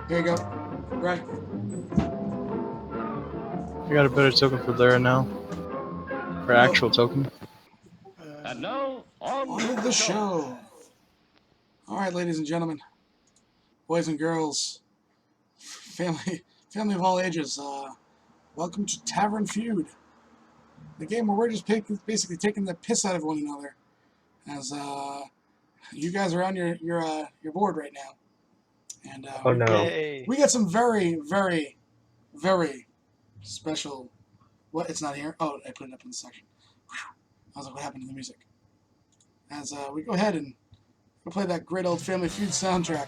Here you go. Right. I got a better token for Lyra now. For actual token. And now, On with the show. All right, ladies and gentlemen, boys and girls, family of all ages, welcome to Tavern Feud, the game where we're just basically taking the piss out of one another, as you guys are on your board right now, and Oh no. we got some very, very, very special. What? It's not here. Oh, I put it up in the section. Whew. I was like, what happened to the music? As we go ahead and we'll play that great old Family Feud soundtrack.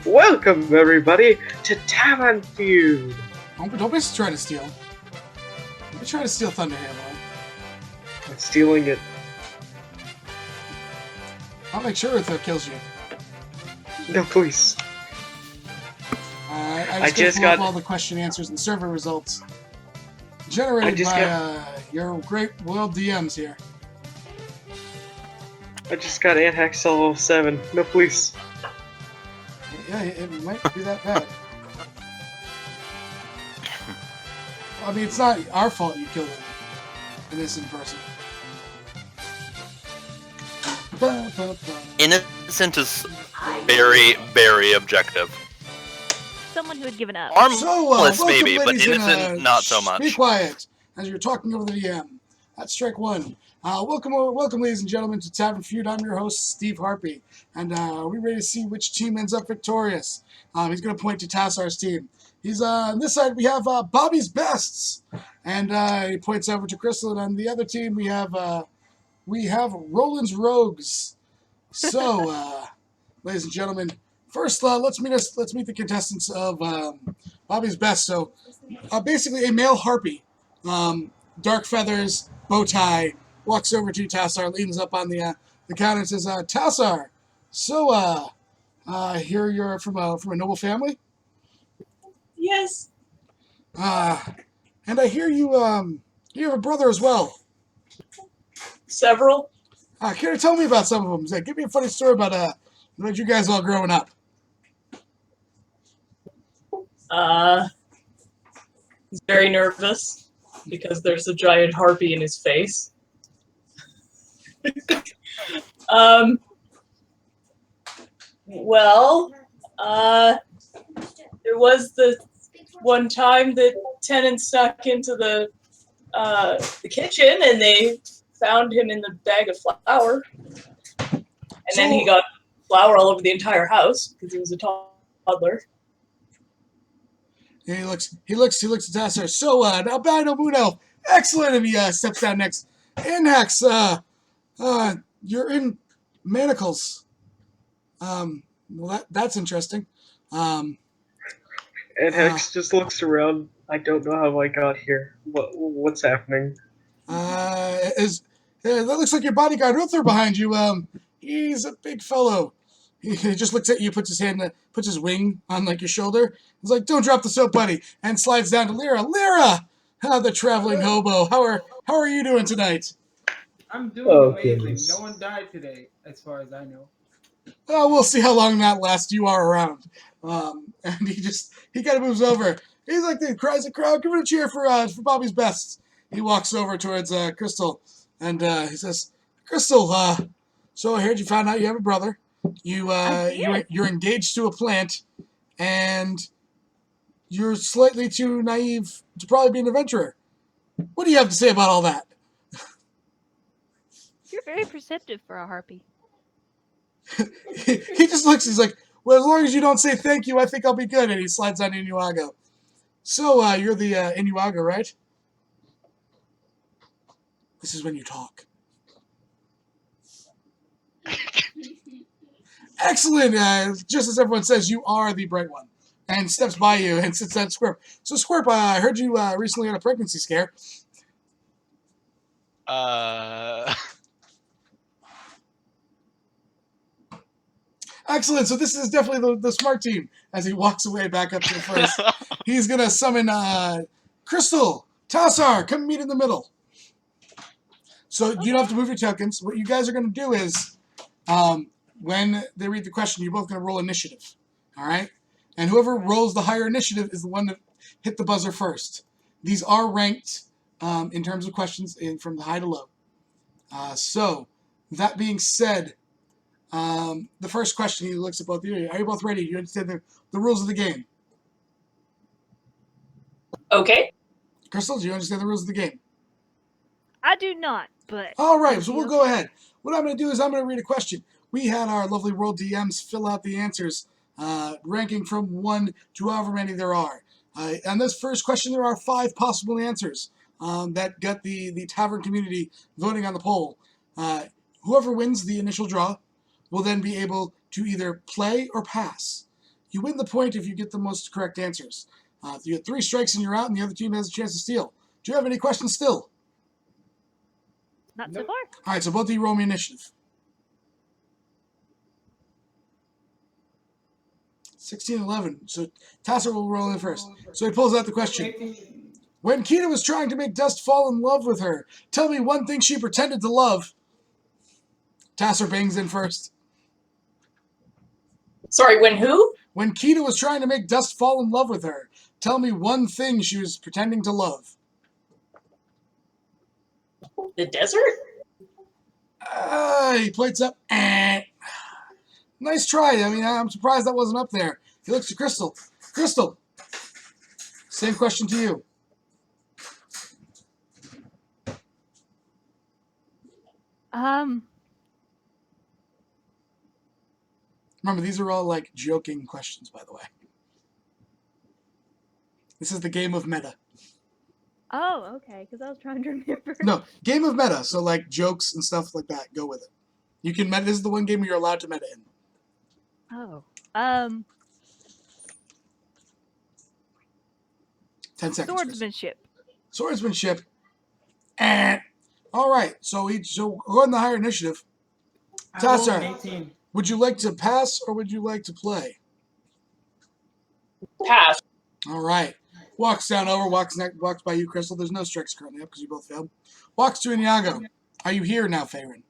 Welcome everybody to Tavern Feud. Don't be trying to steal. Don't be trying to steal thunder here, boy. I'm stealing it. I'll make sure Eartha kills you. No, please. I just got all the question answers and server results generated by your great world DMs here. I just got Anthrax level 7. No, please. Yeah, it might be that bad. I mean, it's not our fault you killed an innocent person. Innocent is very, very objective. Someone who had given up. Harmless, maybe, but ladies, innocent, not so much. Be quiet as you're talking over the DM. That's strike one. Welcome, ladies and gentlemen, to Tavern Feud. I'm your host, Steve Harpy, and we're ready to see which team ends up victorious. He's going to point to Tassar's team. He's on this side. We have Bobby's Bests, and he points over to Crystal. And on the other team, we have Roland's Rogues. So, ladies and gentlemen, first let's meet the contestants of Bobby's Best. So, basically, a male harpy, dark feathers, bow tie. Walks over to Tassar, leans up on the counter and says, Tassar, so, here you're from a noble family? Yes. And I hear you have a brother as well. Several. Can you tell me about some of them? Give me a funny story about you guys all growing up. He's very nervous because there's a giant harpy in his face. There was the one time that tenants snuck into the kitchen and they found him in the bag of flour, and then he got flour all over the entire house because he was a toddler. Yeah, he looks at Tassar. So, albino moon elf, excellent, and he steps down next. Inhex, you're in manacles. Well, that's interesting. Anthrax just looks around. I don't know how I got here. What's happening? That looks like your bodyguard Uther behind you. He's a big fellow. He just looks at you, puts his wing on like your shoulder. He's like, "Don't drop the soap, buddy," and slides down to Lyra. Lyra, the traveling hobo. How are you doing tonight? I'm doing amazing. Goodness. No one died today, as far as I know. We'll see how long that lasts. You are around. And he kind of moves over. He's like, cries the crowd, give it a cheer for Bobby's Best. He walks over towards Crystal, and he says, Crystal, so I heard you found out you have a brother. You're engaged to a plant, and you're slightly too naive to probably be an adventurer. What do you have to say about all that? You're very perceptive for a harpy. He just looks, he's like, well, as long as you don't say thank you, I think I'll be good. And he slides on Inuago. So, you're the Inuago, right? This is when you talk. Excellent! Just as everyone says, you are the bright one. And steps by you and sits down Squirp. So, Squirp, I heard you recently had a pregnancy scare. Excellent. So this is definitely the smart team as he walks away back up to the place. He's gonna summon Crystal, Tassar, come meet in the middle. So you don't have to move your tokens. What you guys are gonna do is, when they read the question, you're both gonna roll initiative. All right, and whoever rolls the higher initiative is the one that hit the buzzer first. These are ranked in terms of questions from the high to low. So that being said, the first question, he looks at both of you. Are you both ready? Do you understand the rules of the game? Okay. Crystal, do you understand the rules of the game? I do not, but. All right, I so do. we'll go ahead. What I'm going to do is I'm going to read a question. We had our lovely world DMs fill out the answers, ranking from 1 to however many there are. On this first question, there are 5 possible answers that got the tavern community voting on the poll. Whoever wins the initial draw will then be able to either play or pass. You win the point if you get the most correct answers. You get 3 strikes and you're out, and the other team has a chance to steal. Do you have any questions still? Not so Nope. far. All right, so both of you roll me initiative. 16-11. So Tasser will roll in first. So he pulls out the question. 18. When Kita was trying to make Dust fall in love with her, tell me one thing she pretended to love. Tasser bangs in first. Sorry, when who? When Kita was trying to make Dust fall in love with her, tell me one thing she was pretending to love. The desert? He plates up. Nice try. I mean, I'm surprised that wasn't up there. He looks to Crystal. Crystal, same question to you. Remember, these are all like joking questions, by the way. This is the game of meta. Oh, okay, because I was trying to remember. No, game of meta. So like jokes and stuff like that. Go with it. You can meta. This is the one game where you're allowed to meta in. Oh. 10 seconds. Chris. Swordsmanship. Swordsmanship. All right. So go on the higher initiative. I rolled Tasser, an 18. would you like to pass or would you like to play? Pass. All right. Walks down over, walks by you, Crystal. There's no strikes currently up because you both failed. Walks to Inyago. Are you here now, Faerun?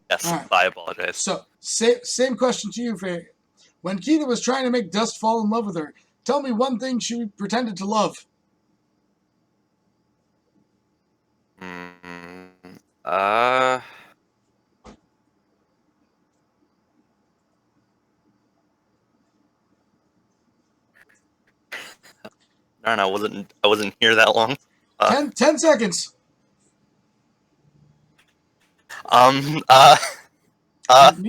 Yes, All right. I apologize. So, same question to you, Faerun. When Kita was trying to make Dust fall in love with her, tell me one thing she pretended to love. I don't know. I wasn't here that long. 10 seconds. Need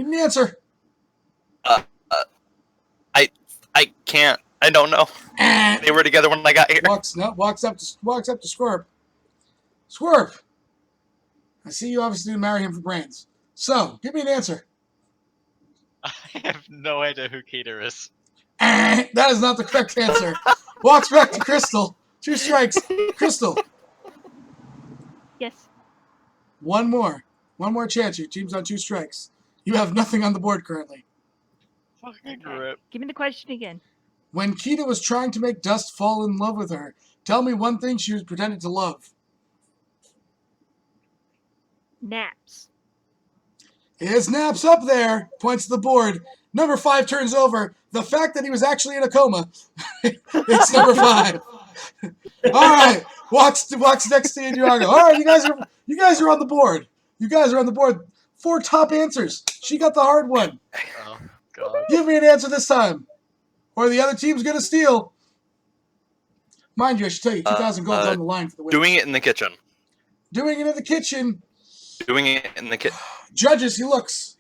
an answer. I can't. I don't know. They were together when I got here. Walks up to Squirp. Squirp. I see you obviously didn't marry him for brains. So, give me an answer. I have no idea who Keter is. That is not the correct answer. Walks back to Crystal. 2 strikes. Crystal. Yes. One more chance. Your team's on 2 strikes. You have nothing on the board currently. Fucking Okay. rip. Give me the question again. When Kita was trying to make Dust fall in love with her, tell me one thing she was pretending to love. Naps. His naps up there. Points to the board. Number 5 turns over. The fact that he was actually in a coma. It's number 5. All right. Walks next to Indriago. All right, you guys are on the board. You guys are on the board. 4 top answers. She got the hard one. Oh, God. Give me an answer this time, or the other team's gonna steal. Mind you, I should tell you, 2,000 gold's on the line for the win. Doing it in the kitchen. Doing it in the kitchen. Doing it in the kitchen. Judges, he looks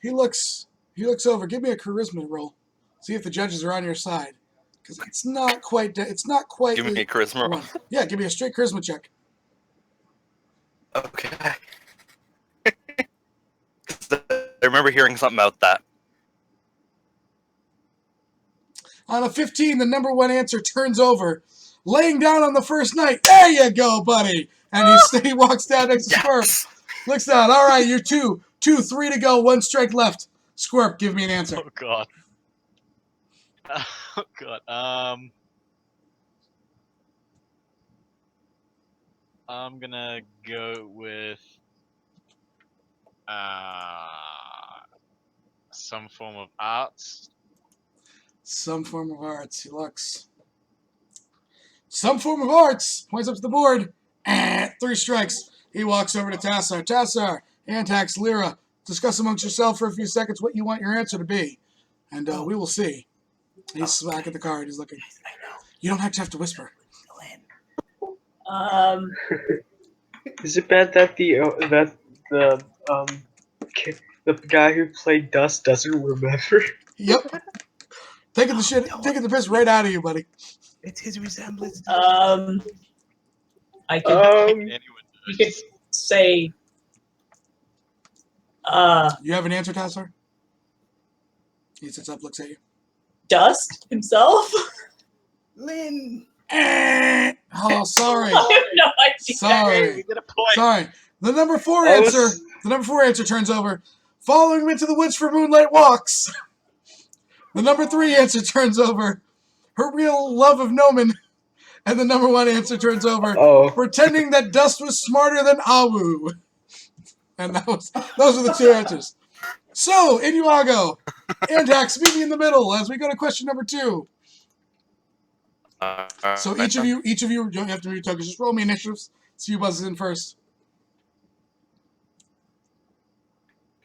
over. Give me a charisma roll. See if the judges are on your side, because it's not quite. Give me a charisma roll. Yeah, give me a straight charisma check. Okay. I remember hearing something about that. On a 15, the number 1 answer turns over. Laying down on the first night. There you go, buddy. And he walks down next to Squirp. Yes. Looks down. All right, you're 2, 3 to go. 1 strike left. Squirp, give me an answer. Oh, God. Oh god. I'm gonna go with some form of arts. Some form of arts. He looks. Some form of arts. Points up to the board. 3 strikes. He walks over to Tassar. Tassar, Antax, Lyra. Discuss amongst yourself for a few seconds what you want your answer to be. And we will see. He's smacking the card. He's looking. You don't actually have to whisper. Is it bad that the guy who played Dust doesn't remember? Yep. Taking the piss right out of you, buddy. It's his resemblance. I could. Anyone You could knows. say. You have an answer, Tassar? He sits up, looks at you. Dust himself. Lynn. Oh, sorry. I have no idea. Sorry. You get a point. Sorry. The number 4 I answer. was- The number 4 answer turns over. Following him into the woods for moonlight walks. The number 3 answer turns over. Her real love of Noman. And the number 1 answer turns over. Oh, Pretending that Dust was smarter than Awu. And those are the 2 answers. So, Inuago, Antax, meet me in the middle as we go to question number 2. So each of you, you don't have to move your tokens. Just roll me initiatives. See who buzzes in first.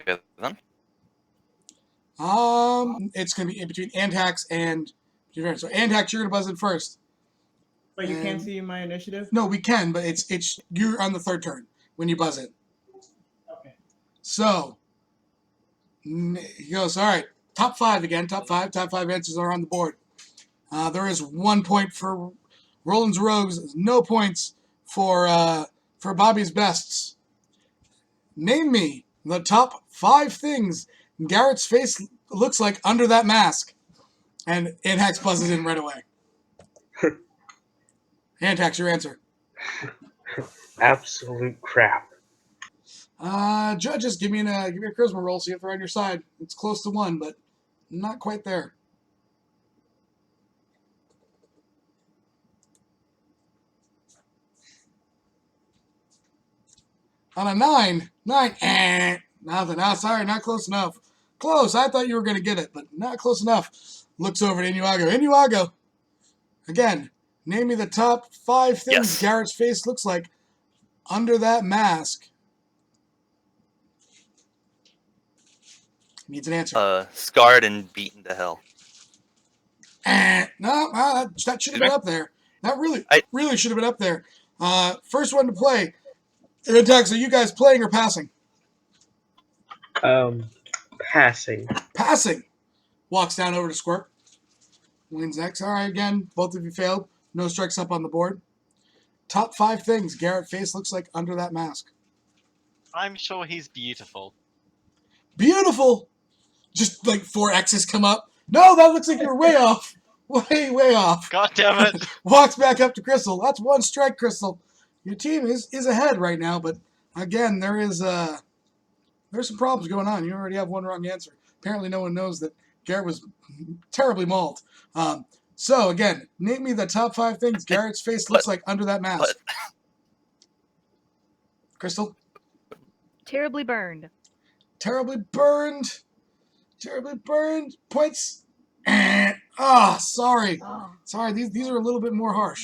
Okay, then. It's gonna be in between Antax and. So Antax, you're gonna buzz in first. But you can't And- see my initiative? No, we can, but it's you're on the 3rd turn when you buzz in. Okay. So he goes, all right, top 5 again. Top five answers are on the board. There is 1 point for Roland's Rogues. No points for Bobby's Bests. Name me the top 5 things Garrett's face looks like under that mask. And Antax buzzes in right away. Antax, your answer. absolute crap. Judges, give me a charisma roll. See if they're on your side. It's close to 1, but not quite there. On a 9, nothing. Oh, sorry, not close enough. Close. I thought you were going to get it, but not close enough. Looks over at Inuago. Inuago, again, name me the top 5 things Yes. Garrett's face looks like under that mask. Needs an answer. Scarred and beaten to hell. No, that should have been up there. That really should have been up there. First one to play. Antax, are you guys playing or passing? Passing. Passing. Walks down over to Squirt. Wins next. All right, again, both of you failed. No strikes up on the board. Top 5 things Garrett face looks like under that mask. I'm sure he's beautiful. Beautiful. Just like 4 X's come up. No, that looks like you're way off. Way off. God damn it! Walks back up to Crystal. That's 1 strike, Crystal. Your team is ahead right now, but again, there's some problems going on. You already have 1 wrong answer. Apparently, no one knows that Garrett was terribly mauled. So again, name me the top 5 things Garrett's face looks like under that mask. Crystal? Terribly burned. Terribly burned. Terribly burned. Points. Sorry. Oh. Sorry, these are a little bit more harsh.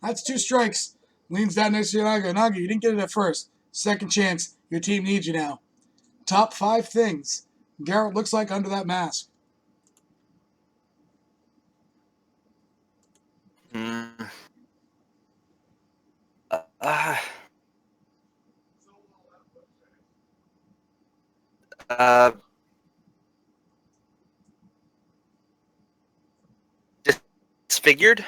That's 2 strikes. Leans down next to Naga. Naga, you didn't get it at first. Second chance. Your team needs you now. Top 5 things Garrett looks like under that mask. Disfigured?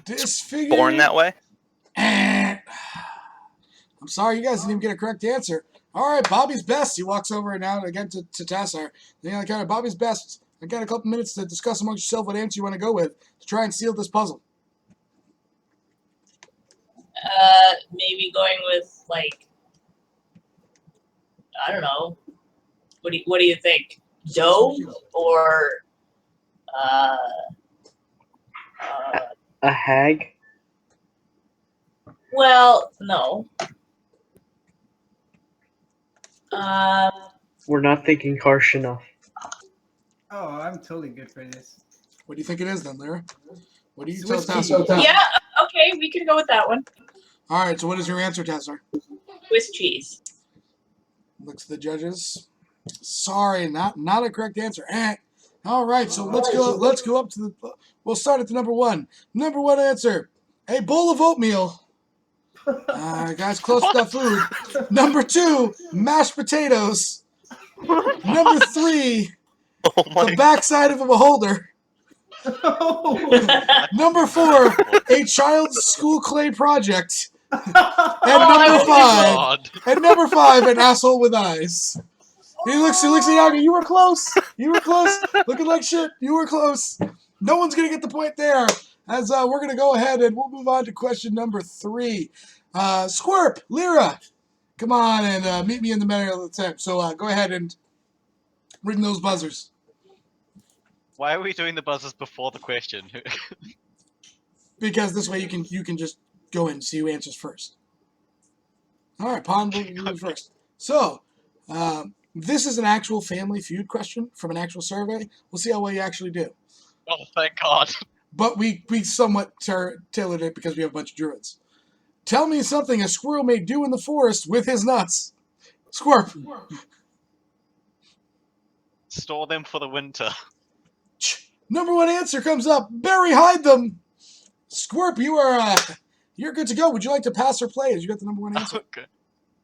Disfigured. Born that way? I'm sorry, you guys didn't even get a correct answer. All right, Bobby's Best. He walks over now again to Tassar. Bobby's Best. I got a couple minutes to discuss amongst yourself what answer you want to go with to try and seal this puzzle. Maybe going with like, I don't know. What do you think? Dough or Uh, uh, A hag? well, no. Um, We're not thinking harsh enough. Oh, I'm totally good for this. What do you think it is then, Lyra? What do you Swiss tell cheese. Tasser? yeah, okay, we can go with that one. All right. So what is your answer, Tasser? Swiss cheese. Looks at the judges. Sorry, not a correct answer. All right. So let's go. Let's go up to the. We'll start at the number one. Number one answer: a bowl of oatmeal. Guys, close to that food. Number two: mashed potatoes. Number three: Oh my the backside of a beholder. Number four: a child's school clay project. And number five, God. and number five, an asshole with eyes. He looks at Yaga. You were close. You were close. Looking like shit. You were close. No one's gonna get the point there. As we're gonna go ahead and we'll move on to question number three. Squirp, Lyra, come on and meet me in the middle of the tent. So go ahead and ring those buzzers. Why are we doing the buzzers before the question? Because this way you can just go in and see who answers first. All right, Pond will do first. So, this is an actual Family Feud question from an actual survey. We'll see how well you actually do. Oh, thank God. But we somewhat tailored it because we have a bunch of druids. Tell me something a squirrel may do in the forest with his nuts. Squirp. Store them for the winter. Number one answer comes up. Bury hide them. Squirp, you're good to go. Would you like to pass or play? As you got the number one answer. Okay.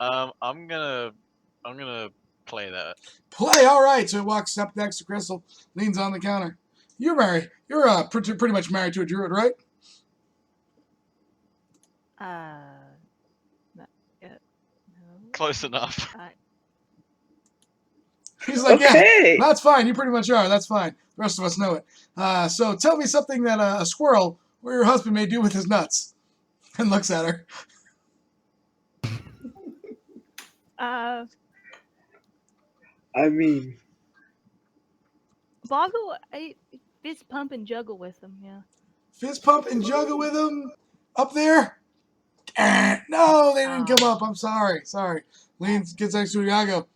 I'm gonna play that. Play. All right. So he walks up next to Crystal, leans on the counter. You're married. You're pretty much married to a druid, right? Not yet. No. Close enough. He's like, Okay. yeah, that's fine. You pretty much are. That's fine. The rest of us know it. So tell me something that a squirrel or your husband may do with his nuts. And looks at her. I mean, Boggle, fist pump and juggle with them, yeah. Fist pump and juggle with him. Up there? No, they didn't come up. I'm sorry. Leans gets next to Iago.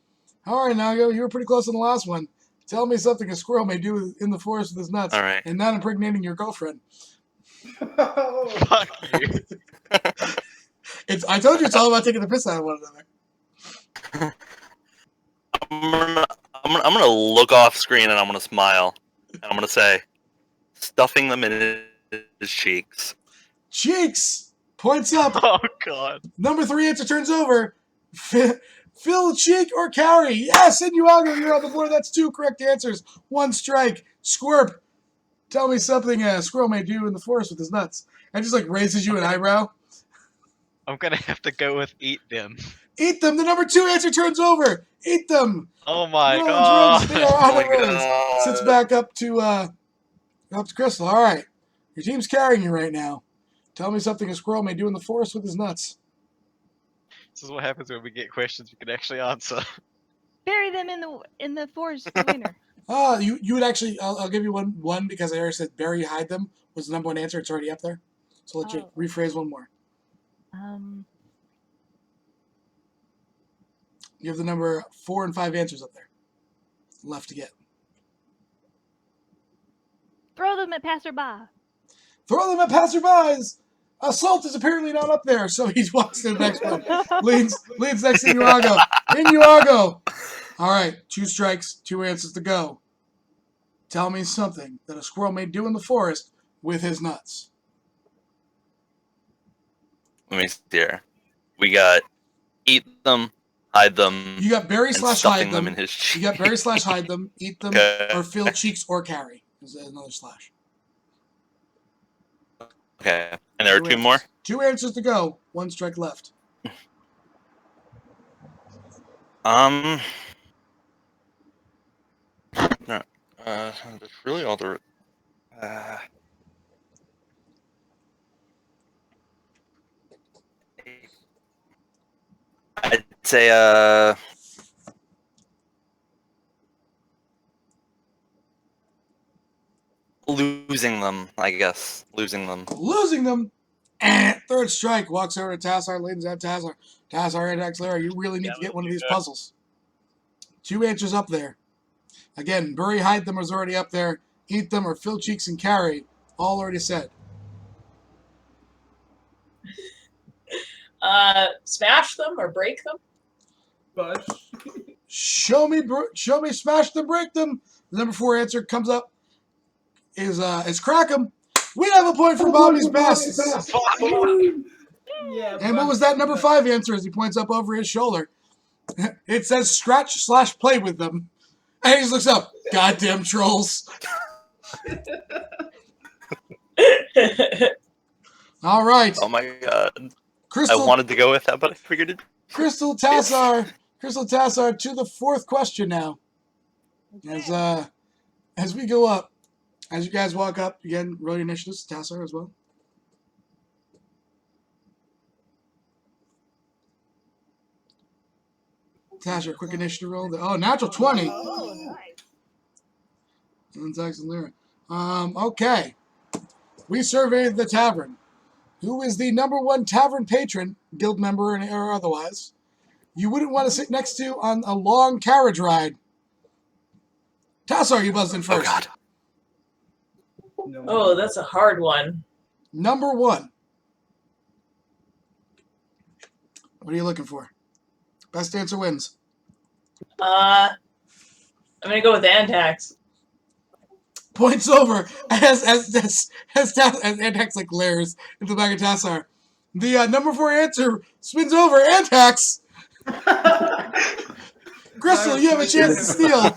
All right, Iago, you were pretty close on the last one. Tell me something a squirrel may do in the forest with his nuts. All right. And not impregnating your girlfriend. Fuck you. I told you it's all about taking the piss out of one another. I'm gonna look off screen and I'm gonna smile. And I'm gonna say, stuffing them in his cheeks. Cheeks! Points up. Oh God. Number three answer turns over. Fill, cheek, or carry. Yes, Inuago, you're on the board. That's two correct answers. One strike. Squirp, tell me something a squirrel may do in the forest with his nuts. And just like raises you an eyebrow. I'm gonna have to go with eat them. Eat them. The number two answer turns over. Eat them. Oh my No, God. drugs, they are on Oh my the roads. God. Sits back up to Crystal. All right. Your team's carrying you right now. Tell me something a squirrel may do in the forest with his nuts. This is what happens when we get questions we can actually answer. Bury them in the forest for winter. You would actually. I'll give you one because I already said bury, hide them was the number one answer. It's already up there. So let you rephrase one more. You have the number 4 and 5 answers up there. Left to get. Throw them at passerby. Throw them at passerbys. Assault is apparently not up there, so he walks to the next one. leans next to Inuago. Inuago. All right, 2 strikes, 2 answers to go. Tell me something that a squirrel may do in the forest with his nuts. Let me see here. We got eat them, hide them. You got bury and slash stuffing hide them. in his cheeks. You got bury slash hide them, eat them, Okay. or fill cheeks or carry. Is another slash. Okay, and there are 2 more. 2 answers to go. 1 strike left. No, that's really all the. I'd say losing them, I guess. Losing them. Losing them. And third strike. Walks over to Tassar. Leans at Tassar. Tassar and Axlara, you really need to get one of these puzzles. 2 answers up there. Again, bury, hide them is already up there. Eat them or fill cheeks and carry. All already said. Smash them or break them. Bush. Show me, smash them, break them. The number 4 answer comes up. Is crack 'em. We have a point for Bobby's best. Yeah. And what was that number 5 answer as he points up over his shoulder? It says scratch/play with them. And he just looks up. Goddamn trolls. All right. Oh my god. Crystal, I wanted to go with that, but I figured it. Crystal Tassar to the 4th question now. As we go up, as you guys walk up, again, roll your initiatives, Tassar as well. Tassar, quick initiative roll. Oh, natural 20. Oh, nice. And Zax and Lyra. Okay. We surveyed the tavern. Who is the number 1 tavern patron, guild member or otherwise, you wouldn't want to sit next to on a long carriage ride? Tassar, you buzzed in first. Oh god. No. Oh, that's a hard one. Number 1. What are you looking for? Best answer wins. I'm gonna go with Antax. Points over as Antax like glares into the back of Tassar. The number 4 answer spins over Antax. Crystal, you have a chance to steal.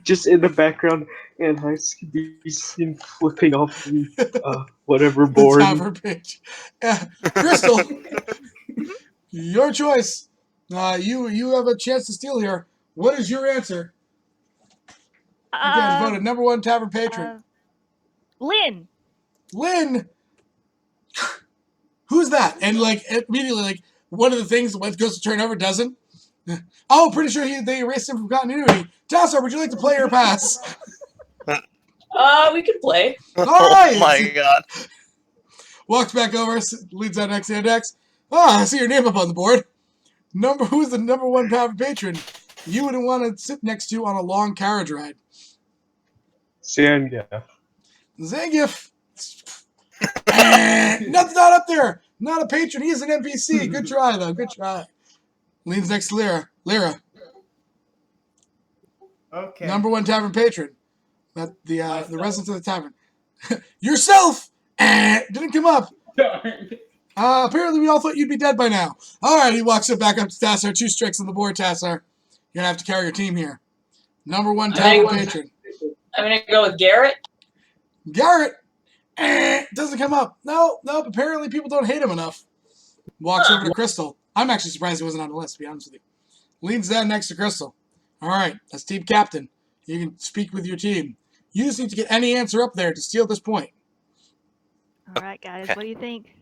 Just in the background, and I can be seen flipping off the whatever The board. tavern page. Crystal, your choice. You have a chance to steal here. What is your answer? You guys voted number 1 tavern patron. Lynn. Lynn. Who's that? And like immediately, like one of the things that goes to turn over doesn't. Oh, pretty sure they erased him from continuity. Tassar, would you like to play or pass? We can play. All right. Oh my god. Walks back over, leads out next index. I see your name up on the board. Who's the number 1 tavern patron you wouldn't want to sit next to on a long carriage ride? Zangief. Zangief. Nothing not up there. Not a patron. He's an NPC. Good try, though. Good try. Leans next to Lyra. Lyra. Okay. Number 1 tavern patron. The residents of the tavern. Yourself. Didn't come up. Apparently we all thought you'd be dead by now. All right, he walks it back up to Tassar. 2 strikes on the board, Tassar. You're going to have to carry your team here. Number 1 tavern patron. I'm gonna go with Garrett. Garrett. Doesn't come up. Nope. Apparently people don't hate him enough. Walks over to Crystal. I'm actually surprised he wasn't on the list, to be honest with you. Leans down next to Crystal. All right, that's team captain. You can speak with your team. You just need to get any answer up there to steal this point. All right, guys. Okay. What do you think?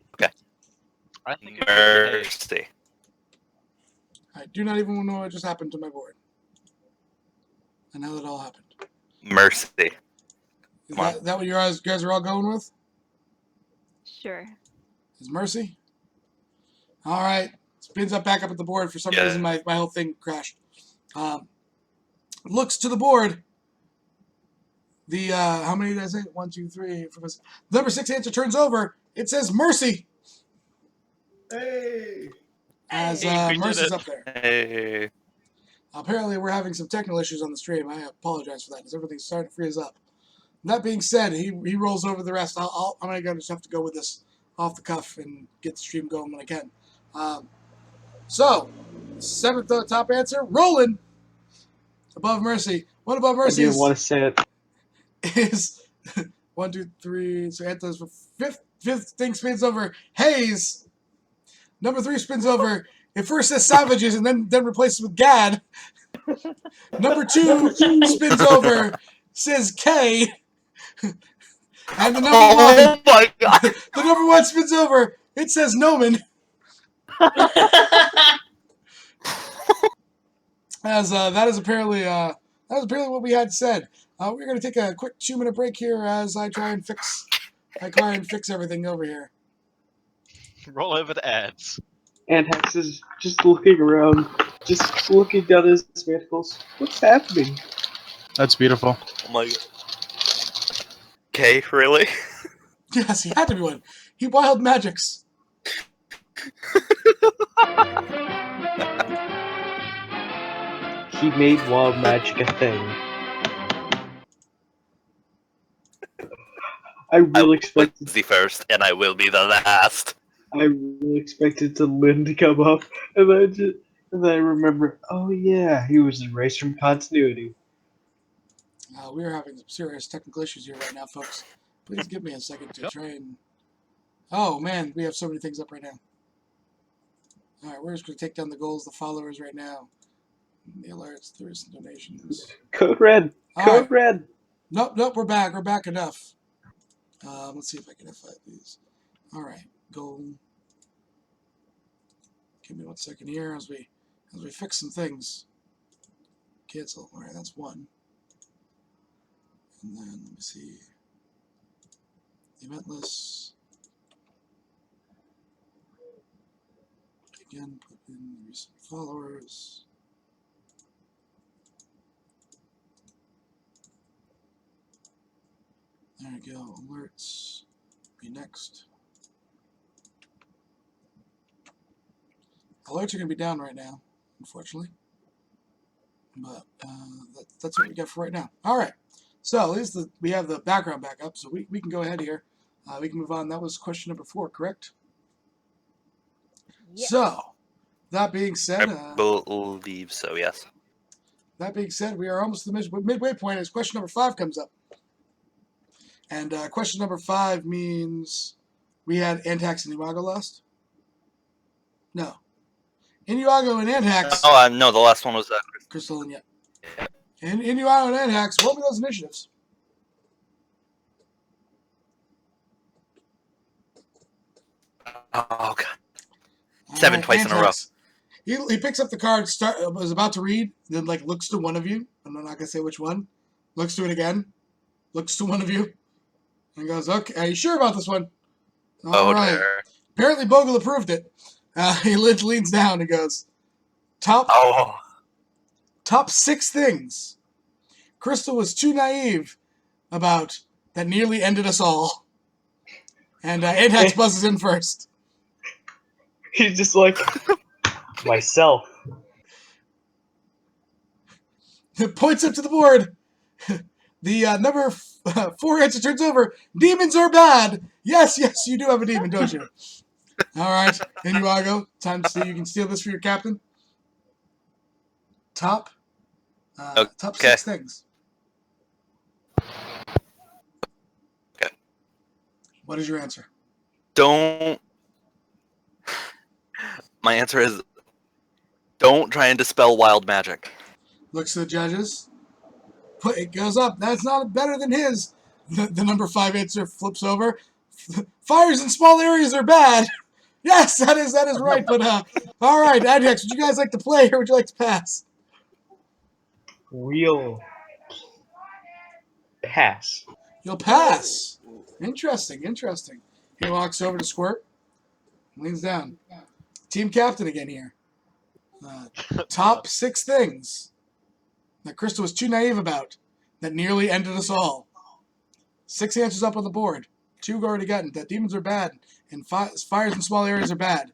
I think it would be Mercy. I do not even know what just happened to my board. And how that all happened. Mercy. Is Come on. that what you guys are all going with? Sure. Is Mercy? All right. Spins up back up at the board. For some Yeah. reason, my whole thing crashed. Looks to the board. The how many did I say? 1, 2, 3, 4, 5. The number 6 answer turns over. It says Mercy. Hey. As Hey, we did Mercy's it. up there. Hey. Apparently, we're having some technical issues on the stream. I apologize for that, because everything's starting to freeze up. That being said, he rolls over the rest. I'm gonna just have to go with this off the cuff and get the stream going when I can. So, 7th top answer, Roland. Above Mercy. What above I Mercy didn't want to say it. is 1, 2, 3. So Anthony's fifth thing spins over Hayes. Number 3 spins over. It first says Savages and then replaces with Gad. Number 2 spins over, says K. And the number Oh 1, my god. the number 1 spins over. It says Noman. As that is apparently that was really what we had said. We're going to take a quick 2-minute break here as I try and fix everything over here. Roll over the ads. And Hex is just looking around, just looking down his manacles. What's happening? That's beautiful. Oh my. Okay, really? Yes, he had to be one. He wild magics. He made wild magic a thing. I I really was expected the first, and I will be the last. to Lynn to come up, and then I remember, oh yeah, he was erased from continuity. We are having some serious technical issues here right now, folks. Please give me a second to try and... Oh, man, we have so many things up right now. All right, we're just going to take down the goals, the followers right now. The alerts, the recent donations. Code red! All Code right. red! Nope, we're back. We're back enough. Let's see if I can F5 these. All right, goal. Give me 1 second here as we fix some things. Cancel. All right, that's one. And then let me see. The event list. Again, put in the recent followers. There we go. Alerts. Be next. Alerts are going to be down right now, unfortunately. But that's what we got for right now. All right. So at least we have the background back up, so we can go ahead here. We can move on. That was question number 4, correct? Yes. So, that being said, I believe so, yes. we are almost at the midway point as question number 5 comes up. And question number 5 means we had Antax and Iwago last? No. Inuago and Antax. Oh, no, the last one was Crystal and And Inuago and Antax, what were those initiatives? Oh, God. 7 twice in a row. Antax. He picks up the card, was about to read, then looks to one of you. I'm not gonna say which one. Looks to it again. Looks to one of you. And goes, okay, are you sure about this one? All right. Dear. Apparently Bogle approved it. He leans down and goes, top 6 things Crystal was too naive about that nearly ended us all. And Antax buzzes in first. He's just like, myself. Points up to the board. The number 4 answer turns over. Demons are bad. Yes, you do have a demon, don't you? All right, Inuago, time to see you can steal this for your captain. Top 6 things. Okay. What is your answer? My answer is don't try and dispel wild magic. Looks to the judges. It goes up. That's not better than his. The number 5 answer flips over. Fires in small areas are bad. Yes, that is right. But all right, Adhex, would you guys like to play or would you like to pass? We'll pass. You'll pass. Interesting. He walks over to Squirt, leans down. Team captain again here. Top 6 things that Crystal was too naive about that nearly ended us all. 6 answers up on the board. 2 already gotten. That demons are bad and fires in small areas are bad.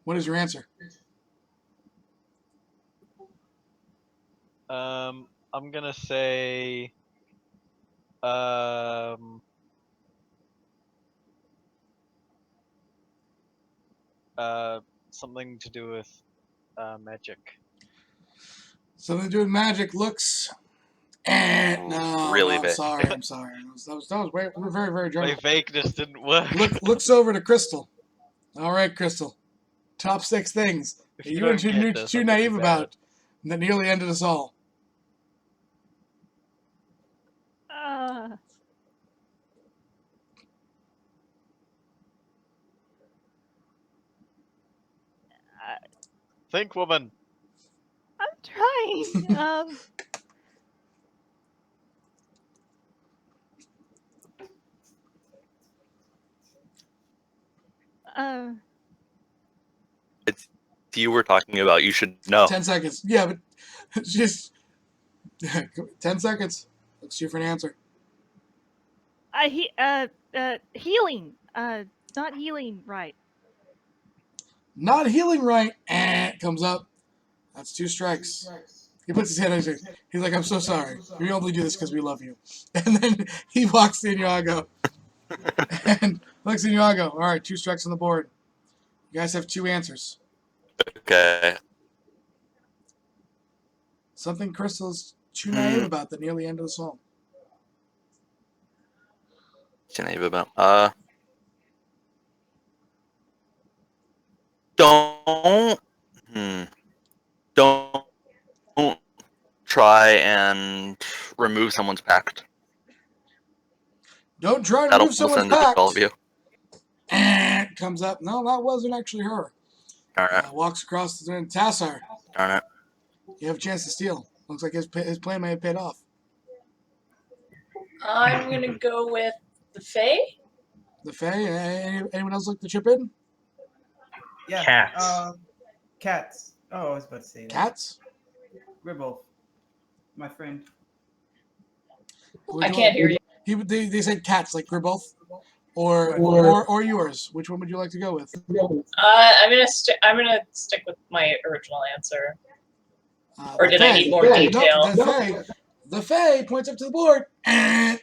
What is your answer? I'm gonna say something to do with magic. Something to do with magic. Looks. No, Really I'm big. sorry. That was very, very My general. vagueness didn't work. Looks over to Crystal. All right, Crystal. Top 6 things If that you you were don't get this, too I'm gonna be naive bad. about that nearly ended us all. Think, woman. I'm trying. It's you we're talking about. You should know. 10 seconds. Yeah, but just 10 seconds. Let's see for an answer. Healing. Not healing right. Not healing right. Comes up. That's 2 strikes. He puts his hand on his face. He's like, I'm so sorry. We only do this because we love you. And then he walks to Iago. And looks at Iago. All right, 2 strikes on the board. You guys have 2 answers. Okay. Something Crystal's too naive about the nearly end of the song. Naive about. Don't. Don't try and remove someone's pact. Don't try to That'll move someone's send it to pact. all of you. Comes up. No, that wasn't actually her. Alright. Walks across the Tassar. Darn it. You have a chance to steal. Looks like his plan may have paid off. I'm gonna go with the Fae. The Fae. Anyone else like to chip in? Yeah. Cats. Cats. Oh, I was about to say that. Cats? Ribble. My friend. I can't hear you. They said cats, like Gribboth, or yours. Which one would you like to go with? I'm gonna stick with my original answer. Or did I need more detail? No, the Fae points up to the board.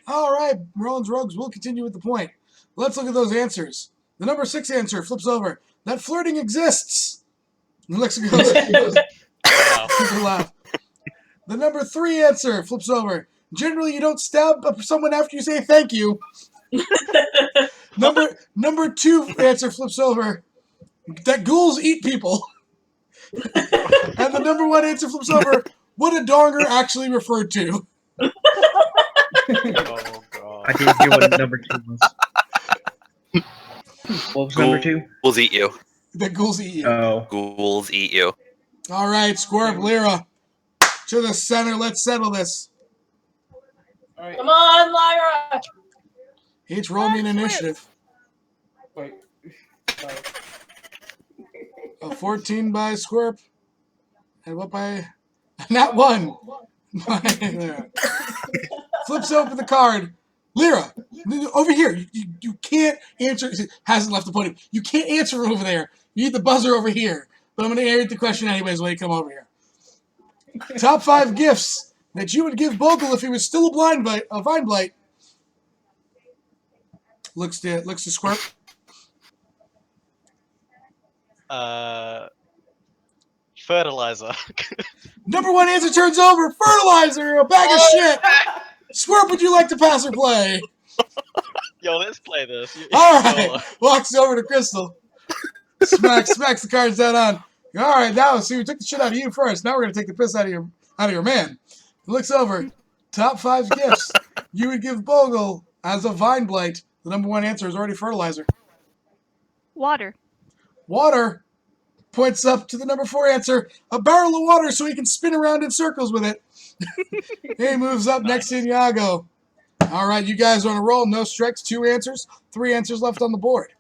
All right, Roland's Rogues will continue with the point. Let's look at those answers. The number 6 answer flips over. That flirting exists. And Alexa goes. People laugh. The number 3 answer flips over. Generally, you don't stab someone after you say thank you. Number 2 answer flips over. That ghouls eat people. And the number 1 answer flips over. What a donger actually referred to. Oh god. I didn't hear what number 2 was. What was number 2? Ghouls eat you. That ghouls eat you. Oh. Ghouls eat you. All right, Squirp, Lyra. To the center. Let's settle this. All right. Come on, Lyra! Each roll me an initiative. Wait. A 14 by Squirp. And what by... Not 1. Flips open the card. Lyra, over here. You can't answer. Hasn't left the podium. You can't answer from over there. You need the buzzer over here. But I'm going to answer the question anyways when you come over here. Top 5 gifts that you would give Bogle if he was still a Vine Blight. Looks to Squirp. Fertilizer. Number 1 answer turns over. Fertilizer, a bag of shit. Squirp, would you like to pass or play? Yo, let's play this. All right. Walks over to Crystal. Smacks the cards down on. All right, now see we took the shit out of you first. Now we're gonna take the piss out of your man. He looks over. Top 5 gifts you would give Bogle as a Vine Blight. The number 1 answer is already fertilizer. Water. Water. Points up to the number 4 answer. A barrel of water so he can spin around in circles with it. He moves up next to Iago. All right, you guys are on a roll. No strikes, 2 answers. 3 answers left on the board.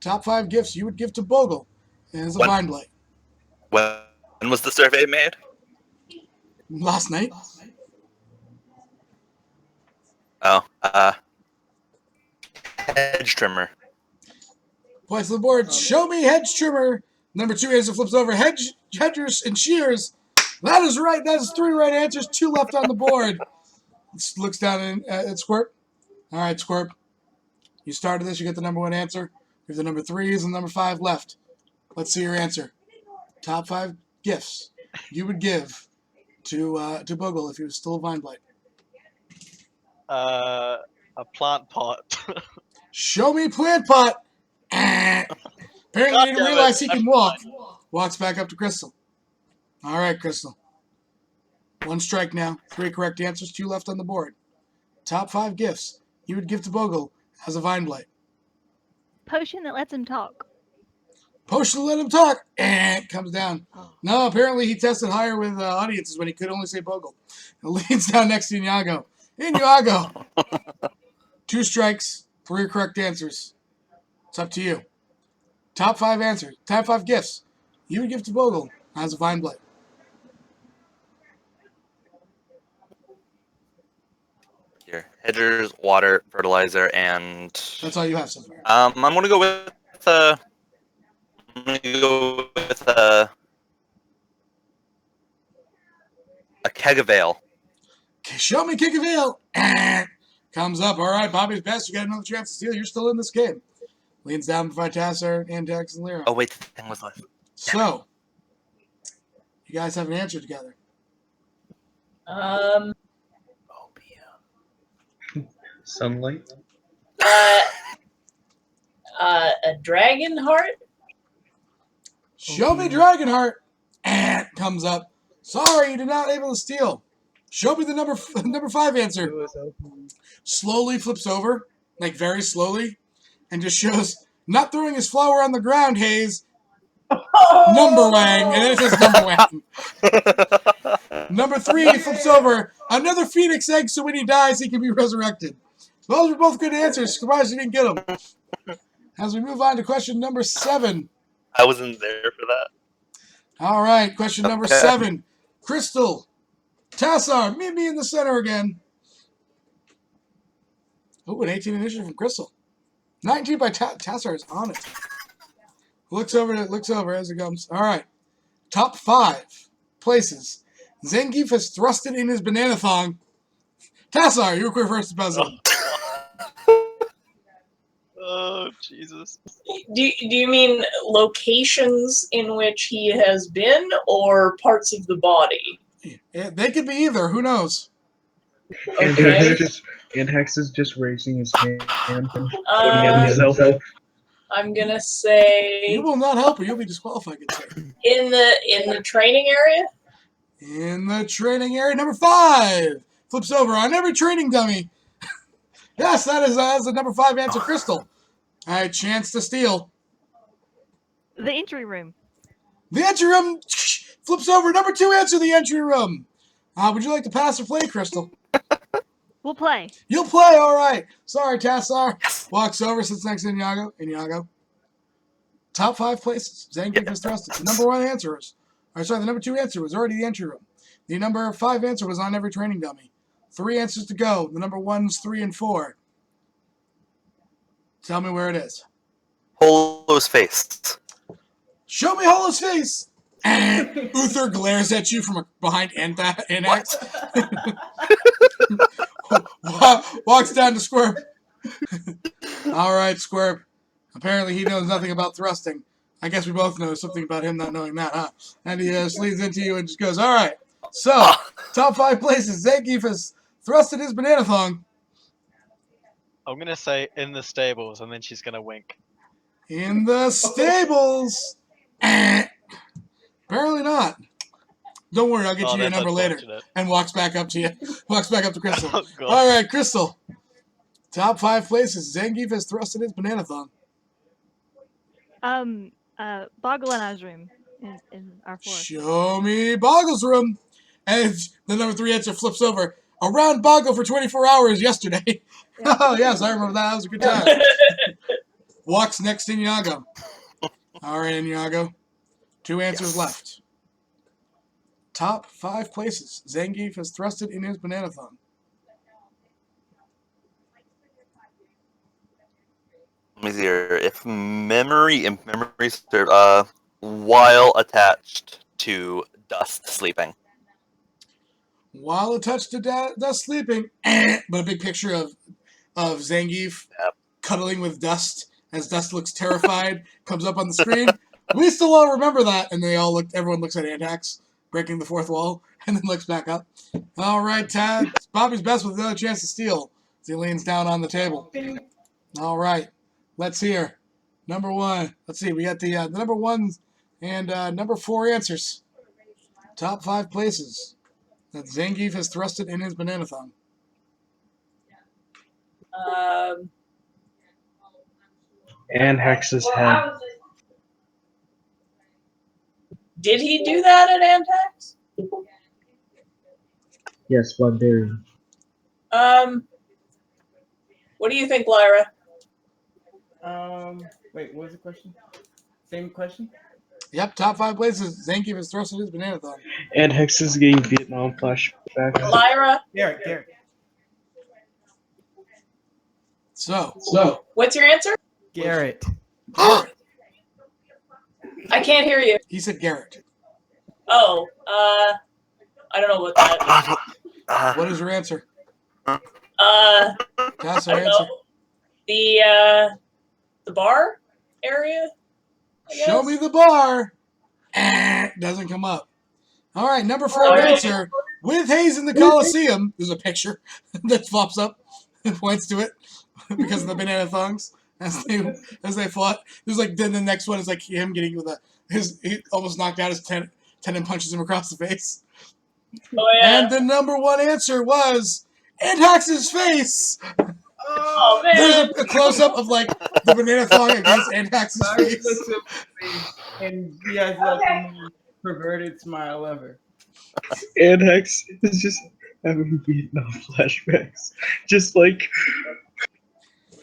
Top 5 gifts you would give to Bogle as a Vine Blight. When was the survey made? Last night. Oh, hedge trimmer. Points to the board. Show me hedge trimmer. Number 2 answer flips over. Hedgers and shears. That is right. That is 3 right answers. 2 left on the board. Looks down at Squirp. All right, Squirp. You started this. You get the number 1 answer. You have the number 3s and number 5 left. Let's see your answer. Top 5 gifts you would give to Bogle if he was still a Vine Blight. A plant pot. Show me plant pot. Apparently he didn't realize he can walk. Walks back up to Crystal. All right, Crystal. 1 strike now. 3 correct answers. 2 left on the board. Top 5 gifts you would give to Bogle as a Vine Blight. Potion that lets him talk. Potion to let him talk. Comes down. No, apparently he tested higher with audiences when he could only say Bogle. It leans down next to Iago. Iago. 2 strikes. 3 correct answers. It's up to you. Top 5 answers. Top 5 gifts you would give to Bogle as a Vine Blight. Here, hedgers, water, fertilizer, and That's all you have so far. I'm gonna go with I'm gonna go with a keg of ale. Show me kick of ale. Comes up. All right, Bobby's best. You got another chance to steal. You're still in this game. Leans down to fight Tasser, Antex, and Lyra. Oh wait, the thing was left. So, you guys have an answer together. Sunlight. A dragon heart. Show me Dragonheart. And comes up. Sorry, you did not able to steal. Show me the number 5 answer. Slowly flips over, like very slowly, and just shows not throwing his flower on the ground, Hayes. Number Wang, and then it says Number Wang. Number 3 flips over, another phoenix egg, so when he dies, he can be resurrected. Those were both good answers. Surprised you didn't get them. As we move on to question number 7. I wasn't there for that. All right, question number 7. Crystal, Tassar, meet me in the center again. Oh, an 18 initiative from Crystal. 19 by Tassar is on it. Looks over as it comes. All right. Top 5 places. Zangief has thrusted in his banana thong. Tassar, you were first to buzz in. Oh, Jesus. Do you mean locations in which he has been, or parts of the body? They could be either. Who knows? Okay. And Hex is just raising his hand and putting Uh, himself. I'm gonna say You will not help her. You'll be disqualified. Good sir. in the training area. In the training area, number 5 flips over on every training dummy. Yes, that's the number 5 answer, Crystal. All right, chance to steal. The entry room. The entry room flips over. Number 2 answer, the entry room. Would you like to pass or play, Crystal? We'll play. You'll play, all right. Sorry, Tassar. Walks over, sits next to Inyago. Top 5 places. Zangief has thrusted. The number 1 answer is, the number 2 answer was already the entry room. The number 5 answer was on every training dummy. 3 answers to go. The number 1's 3 and 4. Tell me where it is. Holo's face. Show me Holo's face. And Uther glares at you from behind Anax. Walks down to Squirp. All right, Squirp. Apparently he knows nothing about thrusting. I guess we both know something about him not knowing that, huh? And he just leans into you and just goes, all right. So, top 5 places. Zangief has thrusted his banana thong. I'm gonna say in the stables, and then she's gonna wink. In the stables. Apparently not. Don't worry, I'll get you your that's number later. unfortunate. And walks back up to you. Walks back up to Crystal. Oh, God. All right, Crystal. Top 5 places. Zangief has thrusted his banana thong. Boggle and I's room in our floor. Show me Boggle's room. And the number 3 answer flips over. Around Boggle for 24 hours yesterday. Oh, yes, I remember that. That was a good time. Walks next to Inyago. All right, Inyago. 2 answers left. Top 5 places. Zangief has thrusted in his banana thong. Let me see here. If memory serve, while attached to dust sleeping. While attached to dust sleeping, but a big picture of Zangief cuddling with Dust as Dust looks terrified comes up on the screen. We still all remember that, and everyone looks at Antax breaking the 4th wall, and then looks back up. All right, Tad. Bobby's best with another chance to steal as he leans down on the table. All right, let's hear number 1. Let's see. We got the number 1 and number 4 answers. Top 5 places that Zangief has thrusted in his banana thong. And Hex's head. Did he do that at Antax? Yes, Barbarian. What do you think, Lyra? Wait, what was the question? Same question. Yep, top 5 places. Zangief has thrusted his banana thumb. And Hex is getting Vietnam flashbacks. Lyra, Garrett. So, what's your answer? Garrett. Garrett. I can't hear you. He said Garrett. Oh, I don't know what that. What is your answer? I That's our don't answer. know. The bar area. I Show guess? me the bar. Doesn't come up. All right, number 4 All right. answer. With Hayes in the Coliseum, there's a picture that flops up and points to it because of the banana thongs as they fought. There's like then the next one is like him getting with he almost knocked out his ten and punches him across the face. Oh yeah. And the number 1 answer was Antax's face. Oh man. There's a close up of like the banana thong against Antax's Cyrus face. looks at me and he has like the most perverted smile ever. And Hex is just having Vietnam flashbacks. Just like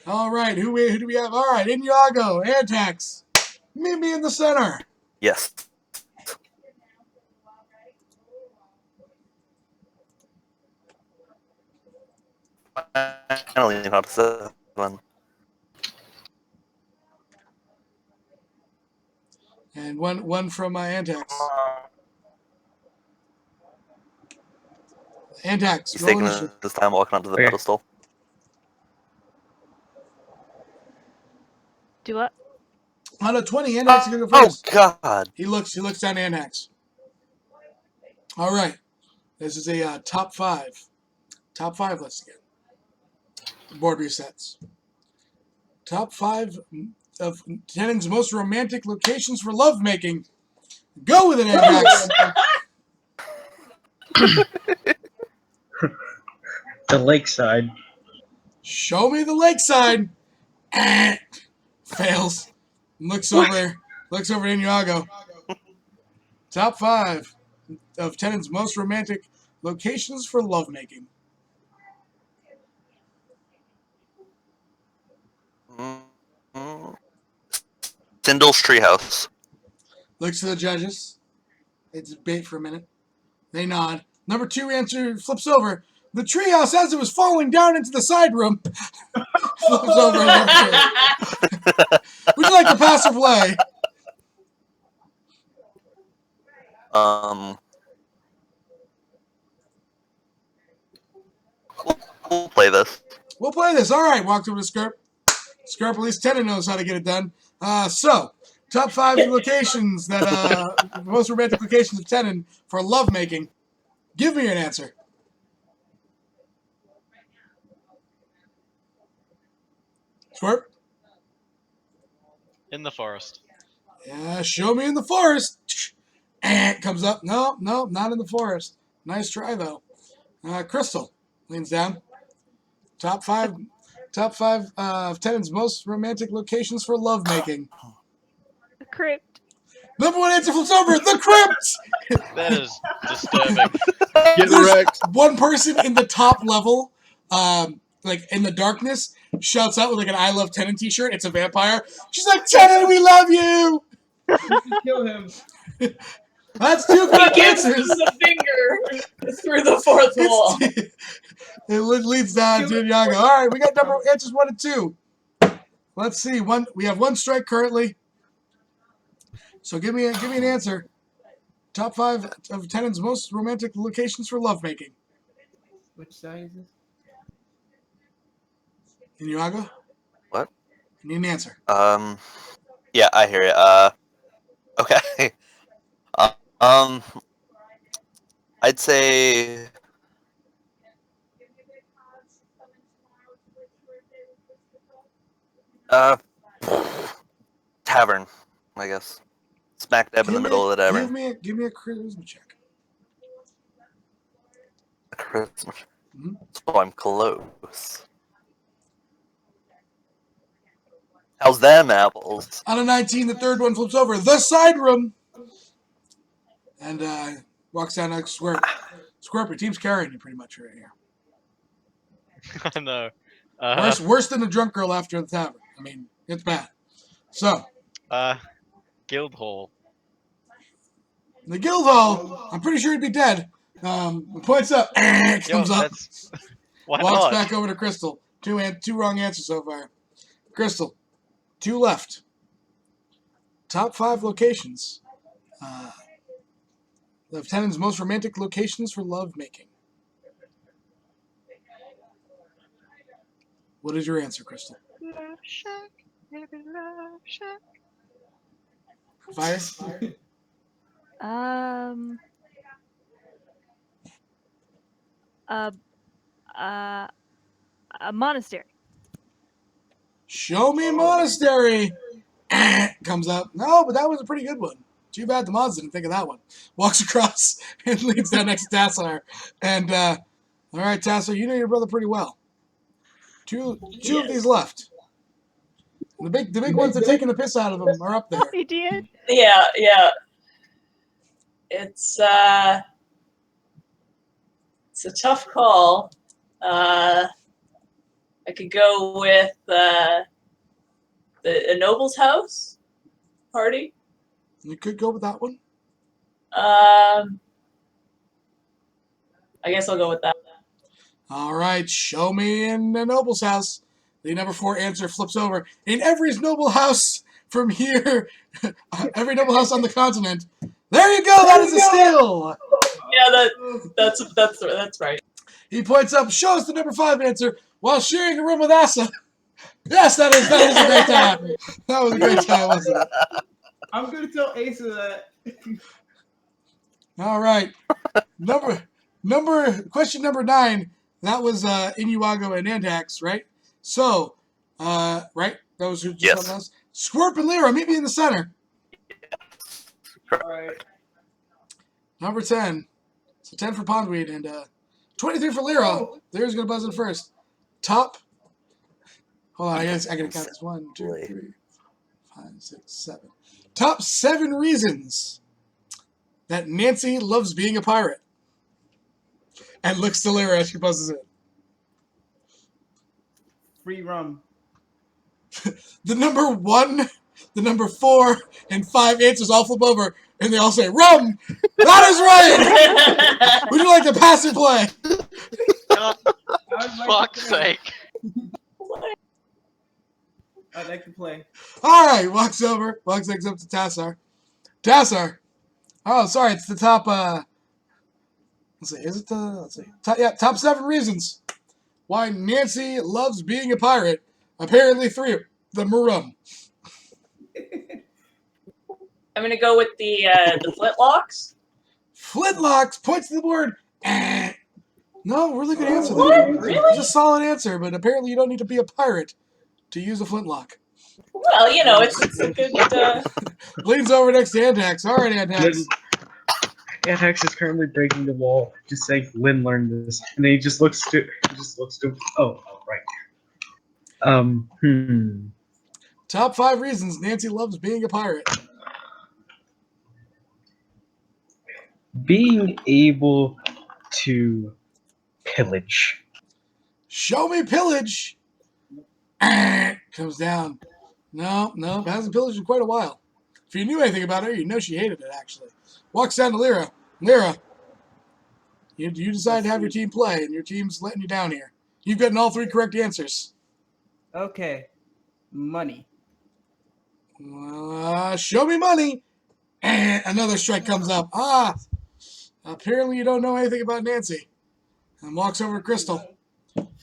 All right, who do we have? All right, Inyago, Antax. Meet me in the center. Yes. Finally, not 7. And one from Antax. Antax, He's roll taking initiative. his time walking onto the Okay. pedestal. Do what? On a 20, Antax is going to go Oh first. God! He looks down at Antax. All right. This is a top 5. Top 5 list again. Board resets. Top 5 of Tenon's most romantic locations for lovemaking. Go with it, Antax. the lakeside. Show me the lakeside. Fails. Looks over at Inyago. Top 5 of Tenon's most romantic locations for lovemaking. Sindul's treehouse. Looks to the judges. It's bait for a minute. They nod. Number 2 answer flips over. The treehouse, as it was falling down into the side room, flips over. Would you like to pass or play? We'll play this. We'll play this. All right. Walked over to Skirp. Skirp, at least Tenon knows how to get it done. So, top 5 locations that most romantic locations of Tenon for lovemaking. Give me an answer. Skirp? In the forest. Yeah, show me in the forest. And comes up. No, not in the forest. Nice try, though. Crystal leans down. Top 5 of Tenon's most romantic locations for lovemaking. The crypt. Number 1 answer flips over. The crypt! That is disturbing. Get There's wrecked. one person in the top level, like in the darkness, shouts out with like an I Love Tenon t-shirt. It's a vampire. She's like, Tenon, we love you! You should kill him. That's 2 He correct gives him answers. the finger through the fourth wall. It leads down to Inyago. All right, we got answers 1 and 2. Let's see. We have 1 strike currently. So give me an answer. Top 5 of Tenon's most romantic locations for lovemaking. Which side is this? Inyago? What? I need an answer. Yeah, I hear it. Okay. I'd say. Tavern, I guess. Smack dab in the middle of the tavern. Give me a charisma check. Christmas. Mhm. So I'm close. How's them apples? On a 19, the 3rd one flips over. The side room. And walks down like Squirp. Squirp, your team's carrying you pretty much right here. I know. Worse than a drunk girl after the tavern. I mean, it's bad. So, guild hall. The guild hall. I'm pretty sure he'd be dead. Points up. Yo, Comes up. that's why Walks not? back over to Crystal. Two wrong answers so far. Crystal, 2 left. Top 5 locations. Lieutenant's most romantic locations for lovemaking. What is your answer, Crystal? Love shack, baby, love shack. Fire? Um. A monastery. Show me a monastery. Comes up. No, but that was a pretty good one. Too bad the mods didn't think of that one. Walks across and leads down next to Tassar. And, all right, Tassar, you know your brother pretty well. Two of these left. The big ones that are taking the piss out of him are up there. He did. Yeah, yeah. It's a tough call. I could go with a noble's house party. You could go with that one. I guess I'll go with that. All right, show me in the noble's house. The number 4 answer flips over. In every noble house from here, every noble house on the continent. There you go. That is a steal. Yeah, that's right. He points up, shows the number 5 answer while sharing a room with Asa. Yes, that is a great time. That was a great time, wasn't it? I'm gonna tell Asa that. All right. Question number 9. That was Inuago and Nandax, right? So, right? Those who just on us. Squirp and Lyra, meet me in the center. Alright. Number 10. So 10 for Pondweed and 23 for Lyra. Oh. Lyra's gonna buzz in first. Top. Hold on, I gotta count this. 1, 2, 3, 5, 6, 7. Top 7 reasons that Nancy loves being a pirate. And looks to Lyra as she buzzes in. Free rum. The number 1, the number 4, and 5 answers all flip over, and they all say, rum! That is right! Would you like to pass and play? God, I'd like fuck's to play. sake. I'd like to play. All right, walks up to Tassar. Tassar. Oh, sorry, it's the top, let's see, is it the, let's see. Top 7 reasons why Nancy loves being a pirate. Apparently 3 of them are rum. I'm gonna go with the flintlocks. Flintlocks points to the board. No, really good answer. What? There. Really? It's a solid answer, but apparently you don't need to be a pirate to use a flintlock. Well, you know, it's a good. Leans over next to Antax. All right, Antax. Antax is currently breaking the wall, just saying Lynn learned this, and then he just looks to oh right. Top 5 reasons Nancy loves being a pirate. Being able to pillage. Show me pillage. Comes down. No, hasn't pillaged in quite a while. If you knew anything about her, you know she hated it, actually. Walks down to Lyra. Lyra, you decide to have your team play, and your team's letting you down here. You've gotten all 3 correct answers. Okay. Money. Show me money. Another strike comes up. Apparently you don't know anything about Nancy. And walks over to Crystal.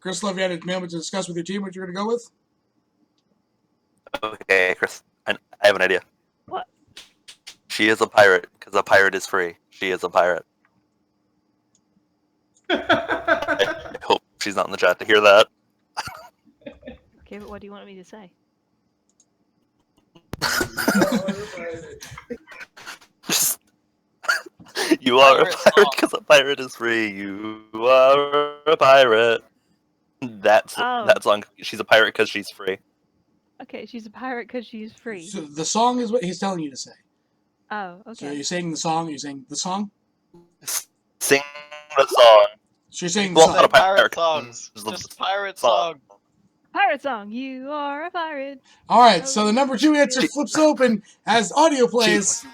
Crystal, have you had a moment to discuss with your team what you're going to go with? Okay, Chris, I have an idea. What? She is a pirate, because a pirate is free. She is a pirate. I hope she's not in the chat to hear that. Okay, but what do you want me to say? Just, you are a pirate because a pirate is free. You are a pirate. That song. She's a pirate because she's free. Okay, she's a pirate because she's free. So the song is what he's telling you to say. Oh, okay. So you're saying the song? You're saying the song? Sing the song. So you're saying the Well, song. not a Pirate pirate songs. Just Just pirate song. song. pirate song. You are a pirate. All right, so the number 2 answer flips open as audio plays.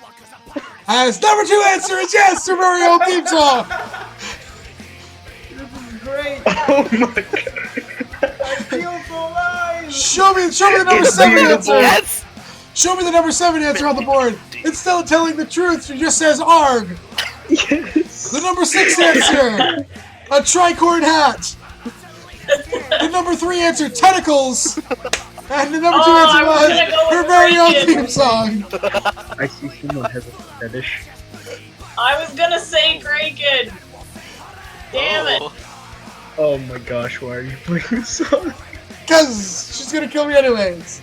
As number 2 answer is yes, Super Mario theme song. This is great. Oh my god. I feel so alive. Show me the number It's 7 beautiful. answer. Yes! Show me the number 7 answer on the board. Instead of telling the truth, she just says ARG. Yes. The number 6 answer, a tricorn hat. The number 3 answer, tentacles. And the number 2 Oh, answer I was was gonna go with her very own Kraken. theme song. I see someone has a fetish. I was gonna say Kraken. Damn it. Oh my gosh, why are you playing this song? Because she's going to kill me anyways.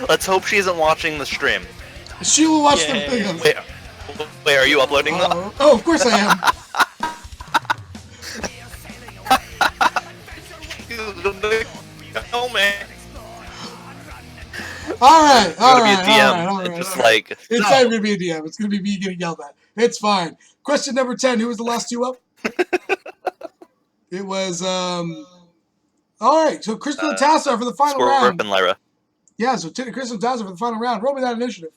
Let's hope she isn't watching the stream. She will watch the Yeah. video. Wait, are you uploading them? Oh, of course I am. Oh man. All right, all Gotta be a right, DM. all right. Just like It's not going to be a DM. It's going to be me getting yelled at. It's fine. Question number 10. Who was the last two up? It was, all right. So Crystal and Tassar for the final Scorp round. and Lyra. Yeah, so Crystal and Tassar for the final round. Roll me that initiative.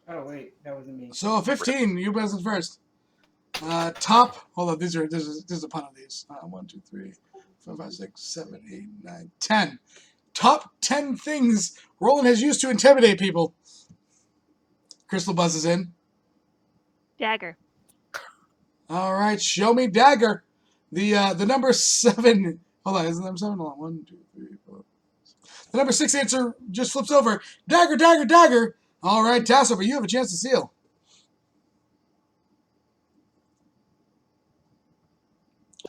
Oh wait, that wasn't me. So 15. You business first. Top. Hold on. This is a pun of these. 1, 2, 3, 4, 5, 6, 7, 8, 9, 10. Top 10 things Roland has used to intimidate people. Crystal buzzes in. Dagger. All right, show me dagger. The number 7. Hold on, is it number 7? Hold on. 1, 2, 3, 4. The number 6 answer just flips over. Dagger, dagger, dagger. All right, Tassel, but you have a chance to seal.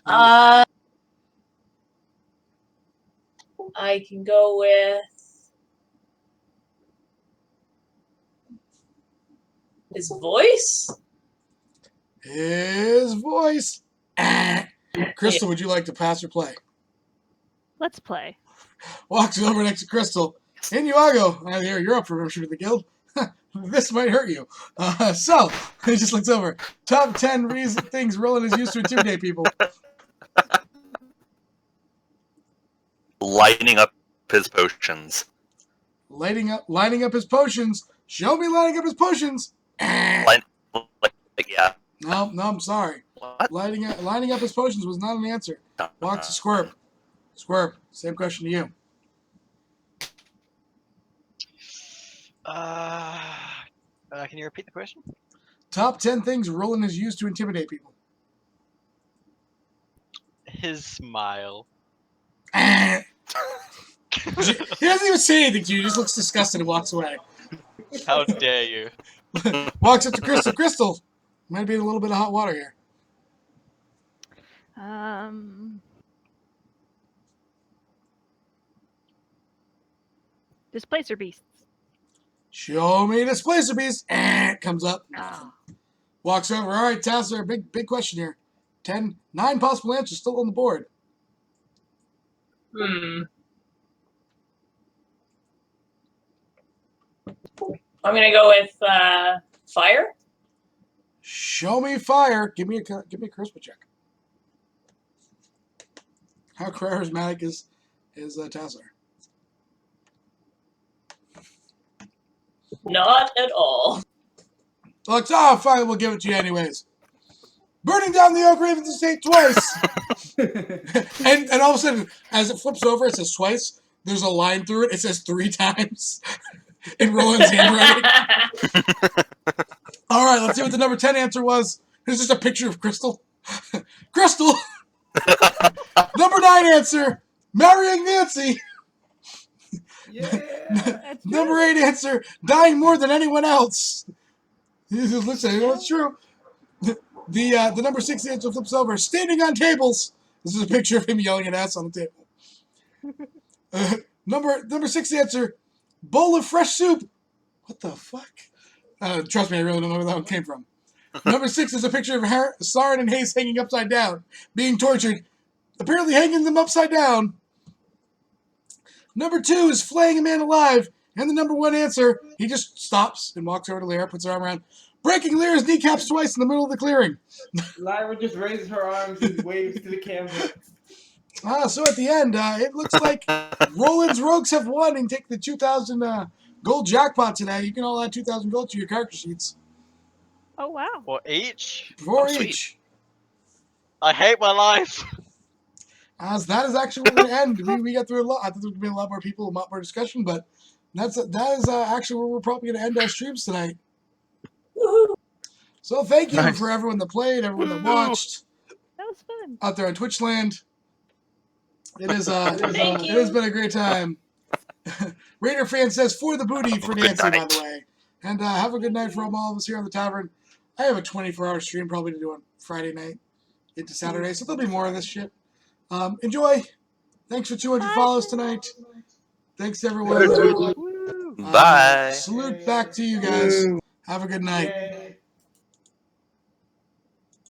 I can go with his voice. His voice. Crystal, would you like to pass or play? Let's play. Walks over next to Crystal. Inuago, I hear you're up for membership of the guild. This might hurt you. So, he just looks over. Top 10 things Roland is used to intimidate people. Lighting up his potions. Lining up his potions. Show me lining up his potions. Yeah. No, I'm sorry. What? Lining up his potions was not an answer. Walks to Squirp. Squirp, same question to you. Can you repeat the question? Top 10 things Roland has used to intimidate people. His smile. He doesn't even say anything to you. He just looks disgusted and walks away. How dare you? Walks up to Crystal. Crystal, might be in a little bit of hot water here. Displacer beasts. Show me Displacer Beast. Comes up. Oh. Walks over. All right, Tassler, big question here. 9 possible answers still on the board. I'm gonna go with fire. Show me fire. Give me a charisma check. How charismatic is Tassler? Not at all. Looks, fine, we'll give it to you anyways. Burning down the Oak Ravens estate twice. and all of a sudden, as it flips over, it says twice. There's a line through it. It says 3 times in Roland's handwriting. All right, let's see what the number 10 answer was. Here's just a picture of Crystal. Crystal! Number 9 answer, marrying Nancy. Yeah. Number 8 answer, dying more than anyone else. He just looks at it. It's true. The number 6 answer flips over. Standing on tables. This is a picture of him yelling at ass on the table. Number 6 answer. Bowl of fresh soup. What the fuck? Trust me, I really don't know where that one came from. Number 6 is a picture of Saren and Hayes hanging upside down, being tortured. Apparently hanging them upside down. Number 2 is flaying a man alive. And the number 1 answer, he just stops and walks over to Lyra, puts her arm around. Breaking Lyra's kneecaps twice in the middle of the clearing. Lyra just raises her arms and waves to the camera. So at the end, it looks like Roland's Rogues have won and take the 2,000 gold jackpot today. You can all add 2,000 gold to your character sheets. Oh wow. For each? For Oh, sweet. each. I hate my life. As that is actually where we're going to end. We got through a lot. I thought there would be a lot more people, a lot more discussion, but that is actually where we're probably going to end our streams tonight. Woohoo. So thank you Nice. for everyone that played, everyone that watched That was fun. out there on Twitch land. It is Thank it you. has been a great time. Raider fan says for the booty for Good Nancy, by night. the way. And have a good night from all of us here on the tavern. I have a 24-hour stream probably to do on Friday night into Saturday, so there'll be more of this shit. Enjoy. Thanks for 200 follows tonight. Thanks to everyone. Woo. Bye. Salute back to you guys. Have a good night. Yay.